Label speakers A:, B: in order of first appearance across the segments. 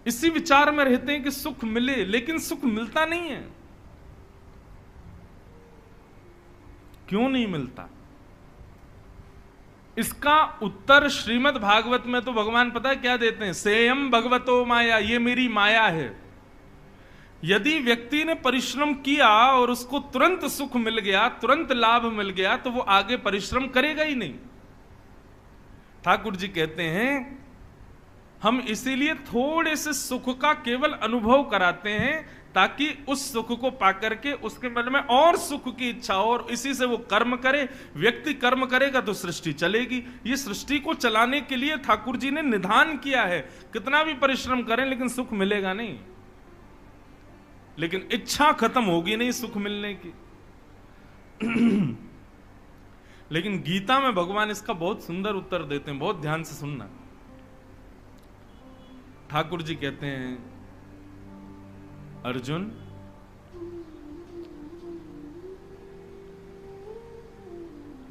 A: इसी विचार में रहते हैं कि सुख मिले, लेकिन सुख मिलता नहीं है। क्यों नहीं मिलता? इसका उत्तर श्रीमद् भागवत में तो भगवान पता है क्या देते हैं? सेयम भगवतो माया, ये मेरी माया है। यदि व्यक्ति ने परिश्रम किया और उसको तुरंत सुख मिल गया, तुरंत लाभ मिल गया, तो वो आगे परिश्रम करेगा ही नहीं। ठाकुर जी कहते हैं हम इसीलिए थोड़े से सुख का केवल अनुभव कराते हैं, ताकि उस सुख को पाकर के उसके मन में और सुख की इच्छा हो और इसी से वो कर्म करे। व्यक्ति कर्म करेगा तो सृष्टि चलेगी। ये सृष्टि को चलाने के लिए ठाकुर जी ने निधान किया है, कितना भी परिश्रम करें लेकिन सुख मिलेगा नहीं, लेकिन इच्छा खत्म होगी नहीं सुख मिलने की। लेकिन गीता में भगवान इसका बहुत सुंदर उत्तर देते हैं, बहुत ध्यान से सुनना। ठाकुर जी कहते हैं, अर्जुन,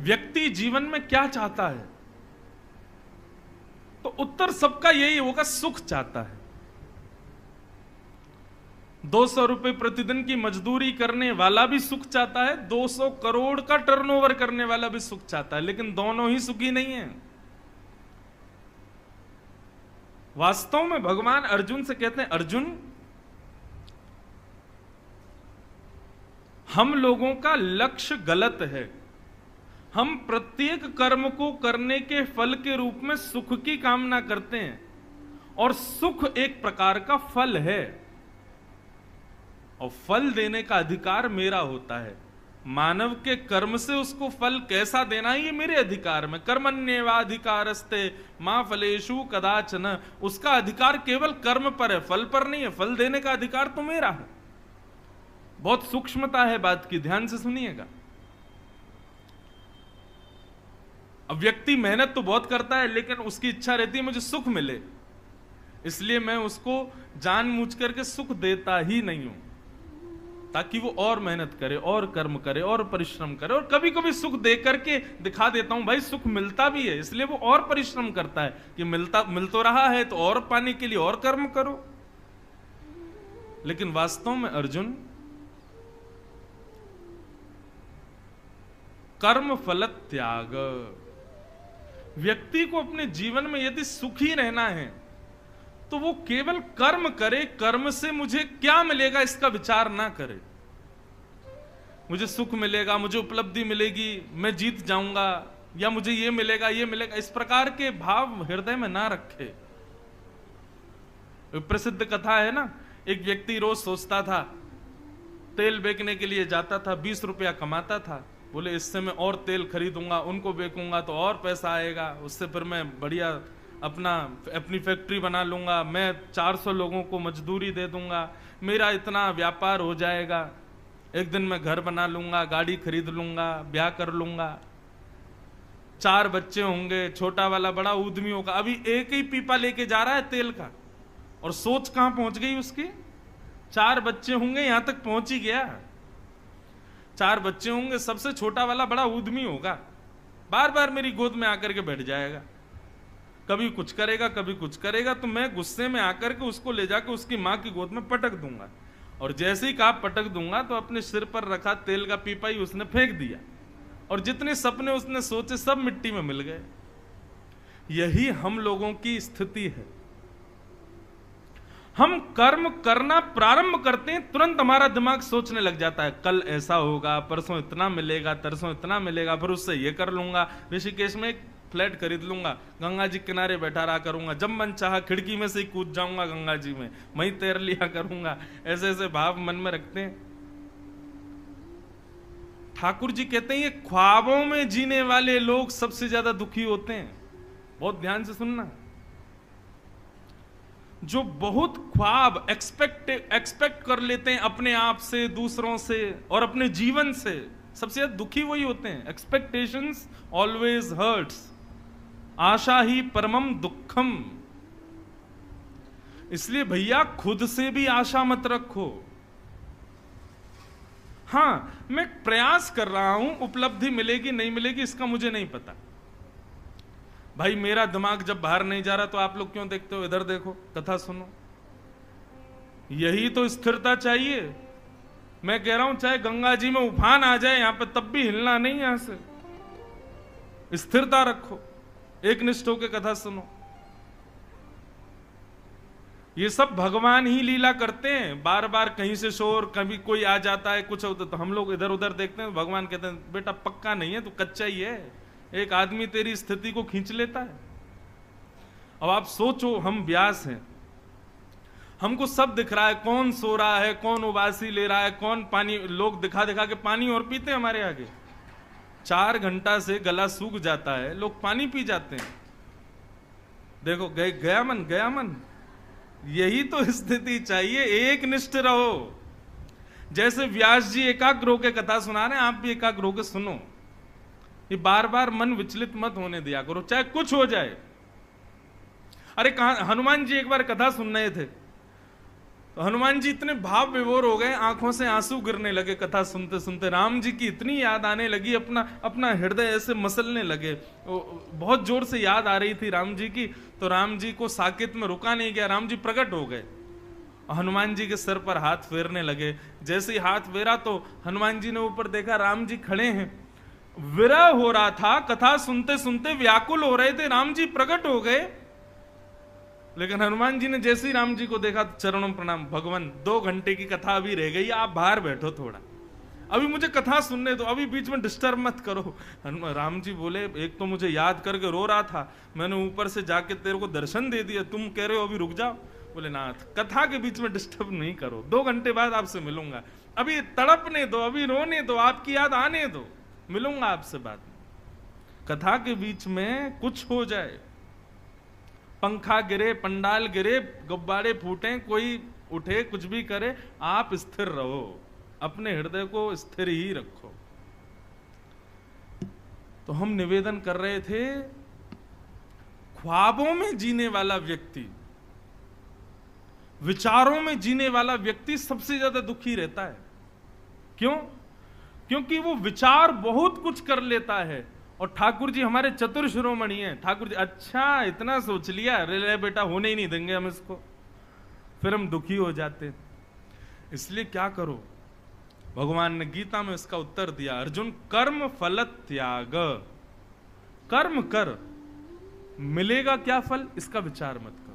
A: व्यक्ति जीवन में क्या चाहता है? तो उत्तर सबका यही होगा, सुख चाहता है। 200 रुपए प्रतिदिन की मजदूरी करने वाला भी सुख चाहता है, 200 करोड़ का टर्नओवर करने वाला भी सुख चाहता है, लेकिन दोनों ही सुखी नहीं है। वास्तव में भगवान अर्जुन से कहते हैं, अर्जुन, हम लोगों का लक्ष्य गलत है। हम प्रत्येक कर्म को करने के फल के रूप में सुख की कामना करते हैं, और सुख एक प्रकार का फल है, और फल देने का अधिकार मेरा होता है। मानव के कर्म से उसको फल कैसा देना है, ये मेरे अधिकार में। कर्मण्येवाधिकारस्ते मां फलेषु कदाचन, उसका अधिकार केवल कर्म पर है, फल पर नहीं है। फल देने का अधिकार तो मेरा है। बहुत सूक्ष्मता है बात की, ध्यान से सुनिएगा। अब व्यक्ति मेहनत तो बहुत करता है, लेकिन उसकी इच्छा रहती है मुझे सुख मिले, इसलिए मैं उसको जानबूझ करके सुख देता ही नहीं हूं, ताकि वो और मेहनत करे और कर्म करे और परिश्रम करे, और कभी कभी सुख दे करके दिखा देता हूं भाई सुख मिलता भी है, इसलिए वो और परिश्रम करता है कि मिल तो रहा है, तो और पाने के लिए और कर्म करो। लेकिन वास्तव में अर्जुन, कर्म फल त्याग, व्यक्ति को अपने जीवन में यदि सुखी रहना है तो वो केवल कर्म करे, कर्म से मुझे क्या मिलेगा इसका विचार ना करे। मुझे सुख मिलेगा, मुझे उपलब्धि मिलेगी, मैं जीत जाऊंगा, या मुझे ये मिलेगा ये मिलेगा, इस प्रकार के भाव हृदय में ना रखे। प्रसिद्ध कथा है ना, एक व्यक्ति रोज सोचता था, तेल बेचने के लिए जाता था, 20 रुपया कमाता था, बोले इससे मैं और तेल खरीदूंगा, उनको बेचूंगा तो और पैसा आएगा, उससे फिर मैं बढ़िया अपनी फैक्ट्री बना लूंगा, मैं 400 लोगों को मजदूरी दे दूंगा, मेरा इतना व्यापार हो जाएगा, एक दिन मैं घर बना लूंगा, गाड़ी खरीद लूंगा, ब्याह कर लूंगा, 4 बच्चे होंगे, छोटा वाला बड़ा उद्यमी होगा। अभी एक ही पीपा लेके जा रहा है तेल का, और सोच कहां पहुंच गई उसकी, 4 बच्चे होंगे, यहां तक पहुंच ही गया। 4 बच्चे होंगे, सबसे छोटा वाला बड़ा उद्यमी होगा, बार बार मेरी गोद में आकर के बैठ जाएगा, कभी कुछ करेगा कभी कुछ करेगा, तो मैं गुस्से में आकर के उसको ले जाकर उसकी मां की गोद में पटक दूंगा, और जैसे ही कहा पटक दूंगा तो अपने सिर पर रखा तेल का पीपा ही उसने फेंक दिया, और जितने सपने उसने सोचे सब मिट्टी में मिल गए। यही हम लोगों की स्थिति है। हम कर्म करना प्रारंभ करते हैं, तुरंत हमारा दिमाग सोचने लग जाता है कल ऐसा होगा, परसों इतना मिलेगा, तरसों इतना मिलेगा, फिर उससे ये कर लूंगा, ऋषिकेश में एक फ्लैट खरीद लूंगा, गंगा जी किनारे बैठा रहा करूंगा, जब मन चाहा खिड़की में से ही कूद जाऊंगा गंगा जी में, वहीं तैर लिया करूंगा। ऐसे ऐसे भाव मन में रखते हैं। ठाकुर जी कहते हैं ये ख्वाबों में जीने वाले लोग सबसे ज्यादा दुखी होते हैं। बहुत ध्यान से सुनना, जो बहुत ख्वाब एक्सपेक्ट कर लेते हैं अपने आप से, दूसरों से और अपने जीवन से, सबसे ज्यादा दुखी वही होते हैं। एक्सपेक्टेशंस ऑलवेज हर्ट्स, आशा ही परमम दुखम। इसलिए भैया खुद से भी आशा मत रखो। हां, मैं प्रयास कर रहा हूं, उपलब्धि मिलेगी नहीं मिलेगी इसका मुझे नहीं पता, भाई मेरा दिमाग जब बाहर नहीं जा रहा तो आप लोग क्यों देखते हो? इधर देखो, कथा सुनो। यही तो स्थिरता चाहिए। मैं कह रहा हूं चाहे गंगा जी में उफान आ जाए यहां पे, तब भी हिलना नहीं यहां से। स्थिरता रखो, एक निष्ठ होकर कथा सुनो। ये सब भगवान ही लीला करते हैं। बार बार कहीं से शोर, कभी कोई आ जाता है, कुछ होता तो हम लोग इधर उधर देखते हैं। भगवान कहते हैं बेटा पक्का नहीं है, तू कच्चा ही है। एक आदमी तेरी स्थिति को खींच लेता है। अब आप सोचो, हम व्यास हैं, हमको सब दिख रहा है, कौन सो रहा है, कौन उबासी ले रहा है, कौन पानी, लोग दिखा दिखा के पानी और पीते हैं हमारे आगे। 4 घंटा से गला सूख जाता है, लोग पानी पी जाते हैं। देखो गया मन, गया मन। यही तो स्थिति चाहिए, एक निष्ठ रहो। जैसे व्यास जी एकाग्र होकर कथा सुना रहे हैं, आप भी एकाग्र होकर सुनो। ये बार बार मन विचलित मत होने दिया करो, चाहे कुछ हो जाए। अरे कहां हनुमान जी एक बार कथा सुन रहे थे, तो हनुमान जी इतने भाव विभोर हो गए, आंखों से आंसू गिरने लगे कथा सुनते सुनते। राम जी की इतनी याद आने लगी, अपना हृदय ऐसे मसलने लगे। बहुत जोर से याद आ रही थी राम जी की। तो राम जी को साकेत में रुका नहीं गया, राम जी प्रकट हो गए, हनुमान जी के सिर पर हाथ फेरने लगे। जैसे ही हाथ फेरा तो हनुमान जी ने ऊपर देखा, राम जी खड़े हैं। विरह हो रहा था, कथा सुनते सुनते व्याकुल हो रहे थे, राम जी प्रकट हो गए। लेकिन हनुमान जी ने जैसे ही राम जी को देखा तो चरणों में प्रणाम। भगवान 2 घंटे की कथा अभी रह गई, आप बाहर बैठो थोड़ा, अभी मुझे कथा सुनने दो, अभी बीच में डिस्टर्ब मत करो। राम जी बोले एक तो मुझे याद करके रो रहा था, मैंने ऊपर से जाके तेरे को दर्शन दे दिया, तुम कह रहे हो अभी रुक जाओ। बोले नाथ कथा के बीच में डिस्टर्ब नहीं करो, 2 घंटे बाद आपसे मिलूंगा, अभी तड़पने दो, अभी रोने दो, आपकी याद आने दो, मिलूंगा आपसे बाद में। कथा के बीच में कुछ हो जाए, पंखा गिरे, पंडाल गिरे, गुब्बारे फूटे, कोई उठे, कुछ भी करे, आप स्थिर रहो, अपने हृदय को स्थिर ही रखो। तो हम निवेदन कर रहे थे, ख्वाबों में जीने वाला व्यक्ति, विचारों में जीने वाला व्यक्ति सबसे ज्यादा दुखी रहता है। क्यों? क्योंकि वो विचार बहुत कुछ कर लेता है। और ठाकुर जी हमारे चतुर शिरोमणि हैं। ठाकुर जी अच्छा इतना सोच लिया, अरे बेटा होने ही नहीं देंगे हम इसको, फिर हम दुखी हो जाते। इसलिए क्या करो, भगवान ने गीता में इसका उत्तर दिया, अर्जुन कर्म फल त्याग, कर्म कर, मिलेगा क्या फल इसका विचार मत करो।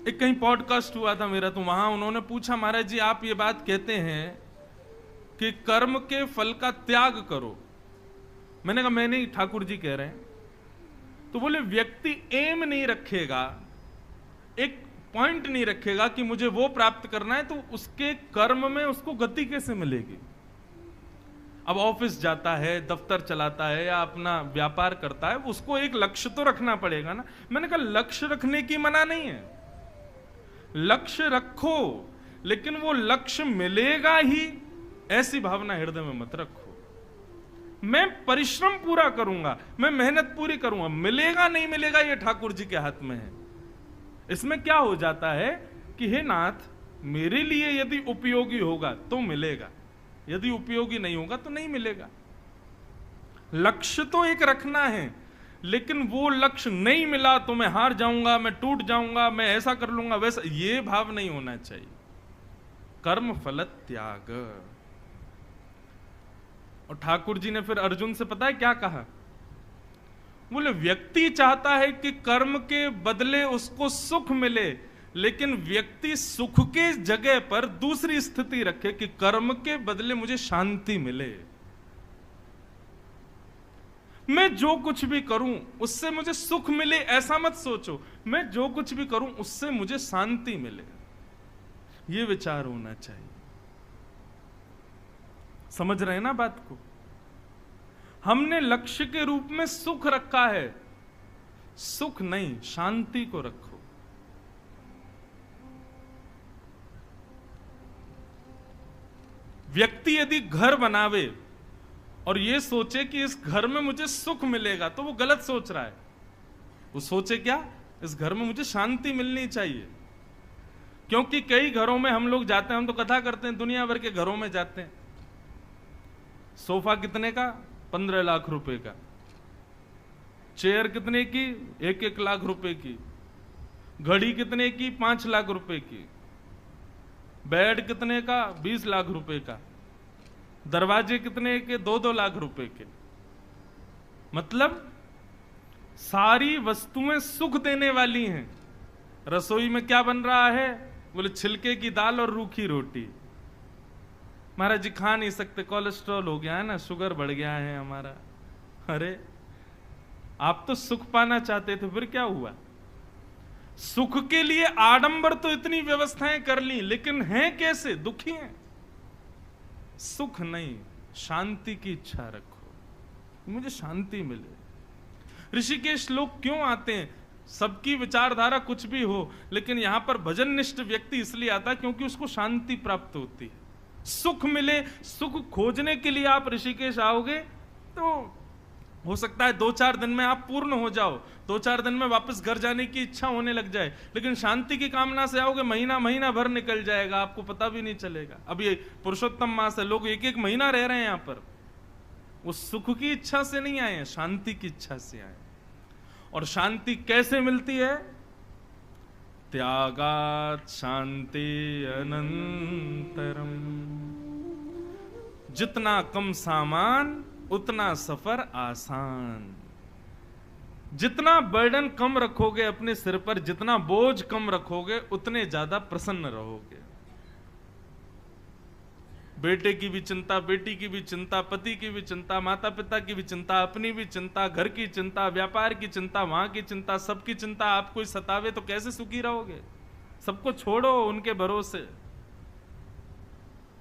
A: एक कहीं पॉडकास्ट हुआ था मेरा, तो वहां उन्होंने पूछा, महाराज जी आप ये बात कहते हैं कि कर्म के फल का त्याग करो। मैंने कहा मैं नहीं, ठाकुर जी कह रहे हैं। तो बोले व्यक्ति एम नहीं रखेगा, एक पॉइंट नहीं रखेगा कि मुझे वो प्राप्त करना है, तो उसके कर्म में उसको गति कैसे मिलेगी। अब ऑफिस जाता है, दफ्तर चलाता है या अपना व्यापार करता है, उसको एक लक्ष्य तो रखना पड़ेगा ना। मैंने कहा लक्ष्य रखने की मना नहीं है, लक्ष्य रखो, लेकिन वो लक्ष्य मिलेगा ही ऐसी भावना हृदय में मत रखो। मैं परिश्रम पूरा करूंगा, मैं मेहनत पूरी करूंगा, मिलेगा नहीं मिलेगा ये ठाकुर जी के हाथ में है। इसमें क्या हो जाता है कि हे नाथ, मेरे लिए यदि उपयोगी होगा तो मिलेगा, यदि उपयोगी नहीं होगा तो नहीं मिलेगा। लक्ष्य तो एक रखना है, लेकिन वो लक्ष्य नहीं मिला तो मैं हार जाऊंगा, मैं टूट जाऊंगा, मैं ऐसा कर लूंगा वैसा, ये भाव नहीं होना चाहिए। कर्म फल त्याग। और ठाकुर जी ने फिर अर्जुन से पता है क्या कहा? बोले व्यक्ति चाहता है कि कर्म के बदले उसको सुख मिले, लेकिन व्यक्ति सुख के जगह पर दूसरी स्थिति रखे कि कर्म के बदले मुझे शांति मिले। मैं जो कुछ भी करूं उससे मुझे सुख मिले ऐसा मत सोचो, मैं जो कुछ भी करूं उससे मुझे शांति मिले, ये विचार होना चाहिए। समझ रहे हैं ना बात को? हमने लक्ष्य के रूप में सुख रखा है, सुख नहीं शांति को रखो। व्यक्ति यदि घर बनावे और ये सोचे कि इस घर में मुझे सुख मिलेगा, तो वो गलत सोच रहा है। वो सोचे क्या, इस घर में मुझे शांति मिलनी चाहिए। क्योंकि कई घरों में हम लोग जाते हैं, हम तो कथा करते हैं, दुनिया भर के घरों में जाते हैं, सोफा कितने का? 15 लाख रुपए का। चेयर कितने की? 1-1 लाख रुपए की। घड़ी कितने की? 5 लाख रुपए की। बेड कितने का? 20 लाख रुपए का। दरवाजे कितने के? 2-2 लाख रुपए के। मतलब सारी वस्तुएं सुख देने वाली हैं। रसोई में क्या बन रहा है? बोले छिलके की दाल और रूखी रोटी। महाराज जी खा नहीं सकते, कोलेस्ट्रॉल हो गया है ना, शुगर बढ़ गया है हमारा। अरे आप तो सुख पाना चाहते थे, फिर क्या हुआ? सुख के लिए आडंबर तो इतनी व्यवस्थाएं कर ली, लेकिन हैं कैसे? दुखी हैं। सुख नहीं, शांति की इच्छा रखो, मुझे शांति मिले। ऋषिकेश लोग क्यों आते हैं? सबकी विचारधारा कुछ भी हो, लेकिन यहां पर भजन निष्ठ व्यक्ति इसलिए आता है क्योंकि उसको शांति प्राप्त होती है, सुख मिले। सुख खोजने के लिए आप ऋषिकेश आओगे तो हो सकता है 2-4 दिन में आप पूर्ण हो जाओ, 2-4 दिन में वापस घर जाने की इच्छा होने लग जाए। लेकिन शांति की कामना से आओगे, महीना भर निकल जाएगा, आपको पता भी नहीं चलेगा। अब ये पुरुषोत्तम मास है, लोग 1-1 महीना रह रहे हैं यहां पर। वो सुख की इच्छा से नहीं आए हैं, शांति की इच्छा से आए। और शांति कैसे मिलती है? त्यागात् शांति अनंतरम। जितना कम सामान उतना सफर आसान। जितना बर्डन कम रखोगे अपने सिर पर, जितना बोझ कम रखोगे, उतने ज्यादा प्रसन्न रहोगे। बेटे की भी चिंता, बेटी की भी चिंता, पति की भी चिंता, माता पिता की भी चिंता, अपनी भी चिंता, घर की चिंता, व्यापार की चिंता, वहां की चिंता, सबकी चिंता आपको सतावे तो कैसे सुखी रहोगे? सबको छोड़ो उनके भरोसे।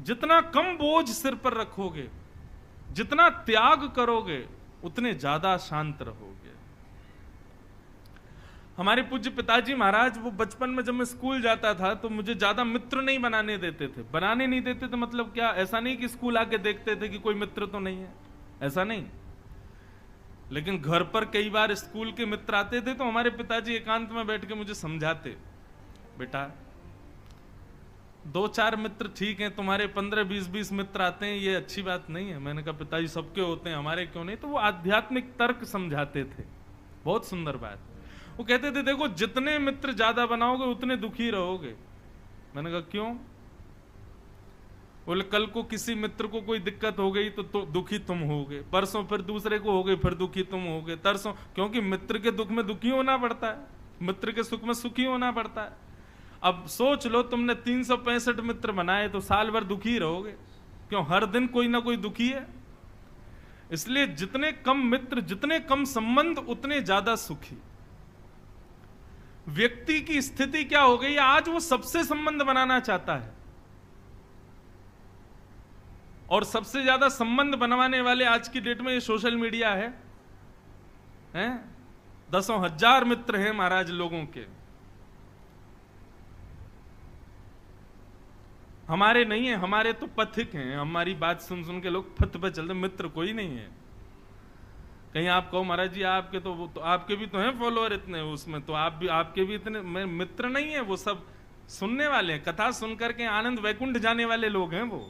A: जितना कम बोझ सिर पर रखोगे, जितना त्याग करोगे, उतने ज्यादा शांत रहोगे। हमारे पूज्य पिताजी महाराज, वो बचपन में जब मैं स्कूल जाता था तो मुझे ज्यादा मित्र नहीं बनाने देते थे। बनाने नहीं देते थे मतलब क्या? ऐसा नहीं कि स्कूल आके देखते थे कि कोई मित्र तो नहीं है, ऐसा नहीं। लेकिन घर पर कई बार स्कूल के मित्र आते थे तो हमारे पिताजी एकांत में बैठ के मुझे समझाते, बेटा 2-4 मित्र ठीक हैं, तुम्हारे 15-20 मित्र आते हैं, ये अच्छी बात नहीं है। मैंने कहा पिताजी सबके होते हैं, हमारे क्यों नहीं? तो वो आध्यात्मिक तर्क समझाते थे, बहुत सुंदर बात। वो कहते थे देखो जितने मित्र ज्यादा बनाओगे उतने दुखी रहोगे। मैंने कहा क्यों? बोले कल को किसी मित्र को कोई दिक्कत हो गई तो दुखी तुम होगे, परसों फिर दूसरे को हो गई, फिर दुखी तुम होगे, तरसों, क्योंकि मित्र के दुख में दुखी होना पड़ता है, मित्र के सुख में सुखी होना पड़ता है। अब सोच लो तुमने 365 मित्र बनाए तो साल भर दुखी रहोगे, क्यों? हर दिन कोई ना कोई दुखी है। इसलिए जितने कम मित्र, जितने कम संबंध, उतने ज्यादा सुखी। व्यक्ति की स्थिति क्या हो गई? आज वो सबसे संबंध बनाना चाहता है, और सबसे ज्यादा संबंध बनवाने वाले आज की डेट में ये सोशल मीडिया है, हैं? 10,000 मित्र हैं महाराज लोगों के। हमारे नहीं है, हमारे तो पथिक हैं, हमारी बात सुन सुन के लोग फत पे चलते, मित्र कोई नहीं है। कहीं आप कहो महाराज जी आपके तो आपके भी तो हैं फॉलोअर इतने, उसमें तो आप भी, आपके भी इतने, मित्र नहीं है, वो सब सुनने वाले हैं, कथा सुनकर के आनंद वैकुंठ जाने वाले लोग हैं वो।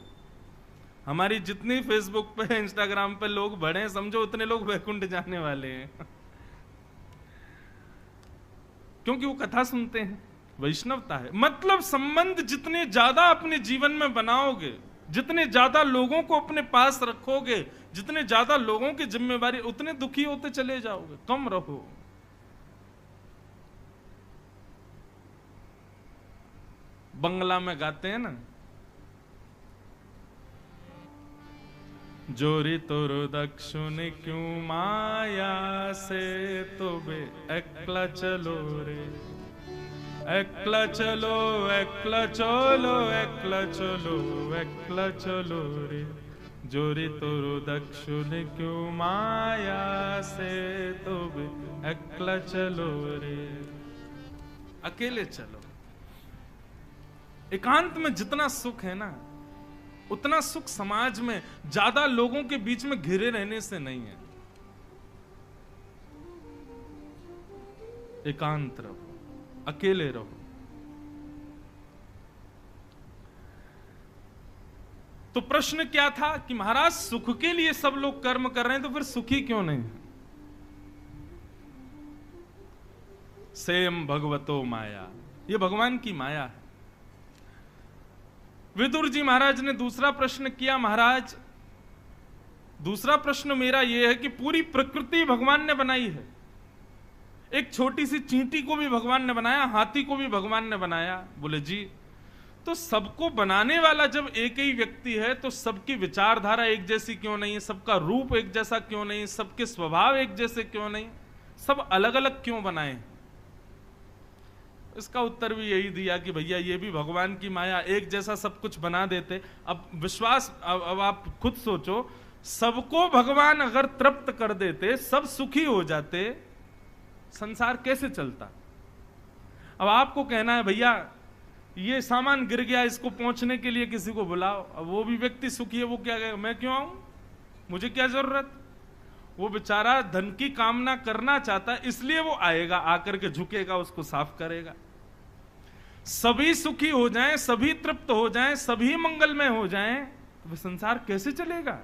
A: हमारी जितनी फेसबुक पे, इंस्टाग्राम पे लोग बढ़े, समझो उतने लोग वैकुंठ जाने वाले हैं क्योंकि वो कथा सुनते हैं, वैष्णवता है। मतलब संबंध जितने ज्यादा अपने जीवन में बनाओगे, जितने ज्यादा लोगों को अपने पास रखोगे, जितने ज्यादा लोगों की जिम्मेवारी, उतने दुखी होते चले जाओगे। कम रहो। बंगला में गाते हैं ना, जोरी तोर दक्षुण क्यों माया से, तो बे एकला चलो रे, एकला चलो, एकला चलो, एकला चलो, एकला चलो रे, जोरी तोरो दक्षुण क्यों माया से, तो बे एकला चलो रे। अकेले चलो। एकांत में जितना सुख है ना, उतना सुख समाज में ज्यादा लोगों के बीच में घिरे रहने से नहीं है। एकांत रहो, अकेले रहो। तो प्रश्न क्या था कि महाराज सुख के लिए सब लोग कर्म कर रहे हैं तो फिर सुखी क्यों नहीं है? सेम भगवतो माया, ये भगवान की माया है। विदुर जी महाराज ने दूसरा प्रश्न किया, महाराज दूसरा प्रश्न मेरा यह है कि पूरी प्रकृति भगवान ने बनाई है, एक छोटी सी चींटी को भी भगवान ने बनाया, हाथी को भी भगवान ने बनाया। बोले जी, तो सबको बनाने वाला जब एक ही व्यक्ति है तो सबकी विचारधारा एक जैसी क्यों नहीं, सबका रूप एक जैसा क्यों नहीं, सबके स्वभाव एक जैसे क्यों नहीं, सब अलग अलग क्यों बनाए? इसका उत्तर भी यही दिया कि भैया ये भी भगवान की माया, एक जैसा सब कुछ बना देते। अब विश्वास, अब आप खुद सोचो, सबको भगवान अगर तृप्त कर देते, सब सुखी हो जाते, संसार कैसे चलता? अब आपको कहना है भैया ये सामान गिर गया, इसको पहुंचने के लिए किसी को बुलाओ, अब वो भी व्यक्ति सुखी है, वो क्या कहेगा, मैं क्यों आऊं, मुझे क्या जरूरत? वो बेचारा धन की कामना करना चाहता है, इसलिए वो आएगा, आकर के झुकेगा, उसको साफ करेगा। सभी सुखी हो जाएं, सभी तृप्त हो जाएं, सभी मंगलमय हो जाएं, तो संसार कैसे चलेगा?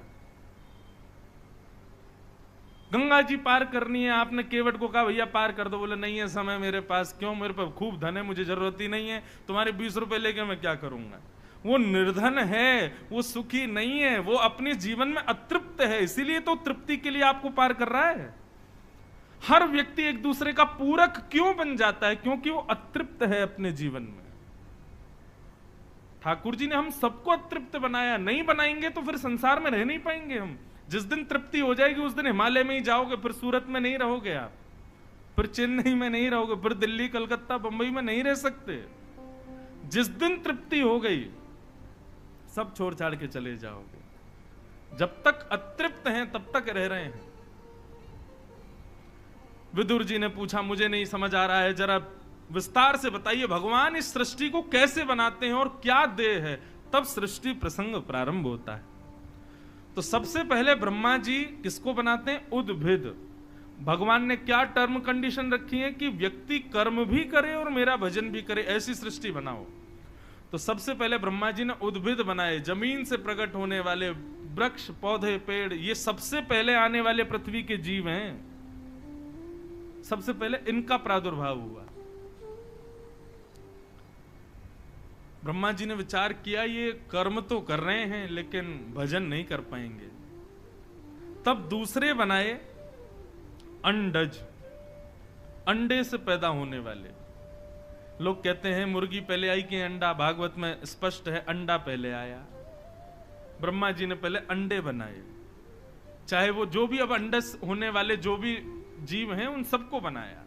A: गंगा जी पार करनी है, आपने केवट को कहा भैया पार कर दो, बोले नहीं है समय मेरे पास, क्यों, मेरे पास खूब धन है, मुझे जरूरत ही नहीं है, तुम्हारे 20 रुपए लेके मैं क्या करूंगा? वो निर्धन है, वो सुखी नहीं है, वो अपने जीवन में अतृप्त है, इसीलिए तो तृप्ति के लिए आपको पार कर रहा है। हर व्यक्ति एक दूसरे का पूरक क्यों बन जाता है? क्योंकि वो अतृप्त है अपने जीवन में। ठाकुर जी ने हम सबको अतृप्त बनाया, नहीं बनाएंगे तो फिर संसार में रह नहीं पाएंगे हम। जिस दिन तृप्ति हो जाएगी उस दिन हिमालय में ही जाओगे, फिर सूरत में नहीं रहोगे आप, फिर चेन्नई में नहीं रहोगे, फिर दिल्ली, कलकत्ता, बंबई में नहीं रह सकते। जिस दिन तृप्ति हो गई सब छोड़ छाड़ के चले जाओगे। जब तक अतृप्त हैं तब तक रह रहे हैं। विदुर जी ने पूछा, मुझे नहीं समझ आ रहा है, जरा विस्तार से बताइए, भगवान इस सृष्टि को कैसे बनाते हैं और क्या देह है? तब सृष्टि प्रसंग प्रारंभ होता है। तो सबसे पहले ब्रह्मा जी किसको बनाते हैं? उद्भिद। भगवान ने क्या टर्म कंडीशन रखी है कि व्यक्ति कर्म भी करे और मेरा भजन भी करे, ऐसी सृष्टि बनाओ। तो सबसे पहले ब्रह्मा जी ने उद्भिद बनाए, जमीन से प्रकट होने वाले वृक्ष, पौधे, पेड़, ये सबसे पहले आने वाले पृथ्वी के जीव हैं। सबसे पहले इनका प्रादुर्भाव हुआ। ब्रह्मा जी ने विचार किया ये कर्म तो कर रहे हैं लेकिन भजन नहीं कर पाएंगे। तब दूसरे बनाए अंडज, अंडे से पैदा होने वाले। लोग कहते हैं मुर्गी पहले आई कि अंडा, भागवत में स्पष्ट है अंडा पहले आया। ब्रह्मा जी ने पहले अंडे बनाए, चाहे वो जो भी अब अंडस होने वाले जो भी जीव हैं उन सबको बनाया।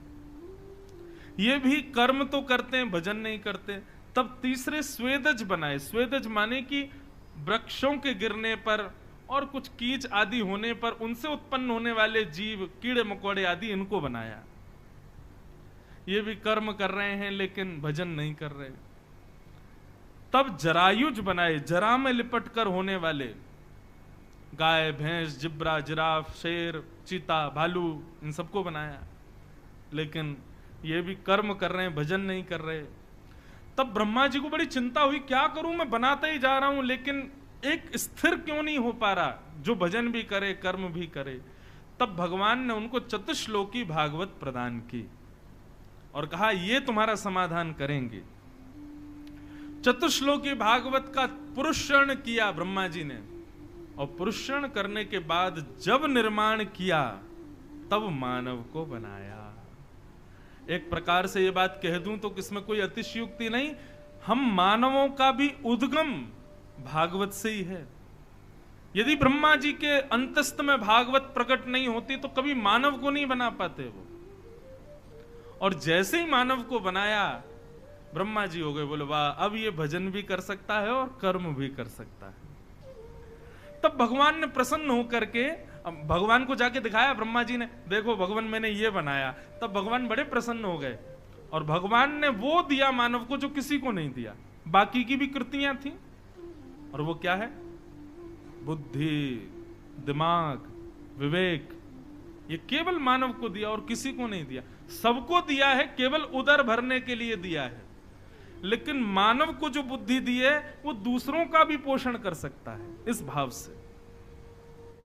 A: ये भी कर्म तो करते हैं, भजन नहीं करते। तब तीसरे स्वेदज बनाए। स्वेदज माने कि वृक्षों के गिरने पर और कुछ कीच आदि होने पर उनसे उत्पन्न होने वाले जीव, कीड़े मकोड़े आदि, इनको बनाया। ये भी कर्म कर रहे हैं लेकिन भजन नहीं कर रहे। तब जरायुज बनाए, जरा में लिपट कर होने वाले, गाय, भैंस, जिब्रा, जिराफ, शेर, चीता, भालू, इन सबको बनाया। लेकिन ये भी कर्म कर रहे हैं, भजन नहीं कर रहे। तब ब्रह्मा जी को बड़ी चिंता हुई, क्या करूं, मैं बनाता ही जा रहा हूं लेकिन एक स्थिर क्यों नहीं हो पा रहा जो भजन भी करे कर्म भी करे। तब भगवान ने उनको चतुश्लोकी भागवत प्रदान की और कहा ये तुम्हारा समाधान करेंगे। चतुश्लोकी भागवत का पुरुषण किया ब्रह्मा जी ने, और पुरुषण करने के बाद जब निर्माण किया तब मानव को बनाया। एक प्रकार से ये बात कह दूं तो किसमें कोई अतिशयोक्ति नहीं, हम मानवों का भी उद्गम भागवत से ही है। यदि ब्रह्मा जी के अंतस्थ में भागवत प्रकट नहीं होती तो कभी मानव को नहीं बना पाते वो। और जैसे ही मानव को बनाया ब्रह्मा जी हो गए, बोले वाह, अब ये भजन भी कर सकता है और कर्म भी कर सकता है। तब भगवान ने प्रसन्न होकर के भगवान को जाके दिखाया ब्रह्मा जी ने, देखो भगवान मैंने ये बनाया। तब भगवान बड़े प्रसन्न हो गए और भगवान ने वो दिया मानव को जो किसी को नहीं दिया। बाकी की भी कृतियां थी और वो क्या है? बुद्धि, दिमाग, विवेक, ये केवल मानव को दिया और किसी को नहीं दिया। सबको दिया है, केवल उदर भरने के लिए दिया है। लेकिन मानव को जो बुद्धि दी है वो दूसरों का भी पोषण कर सकता है, इस भाव से।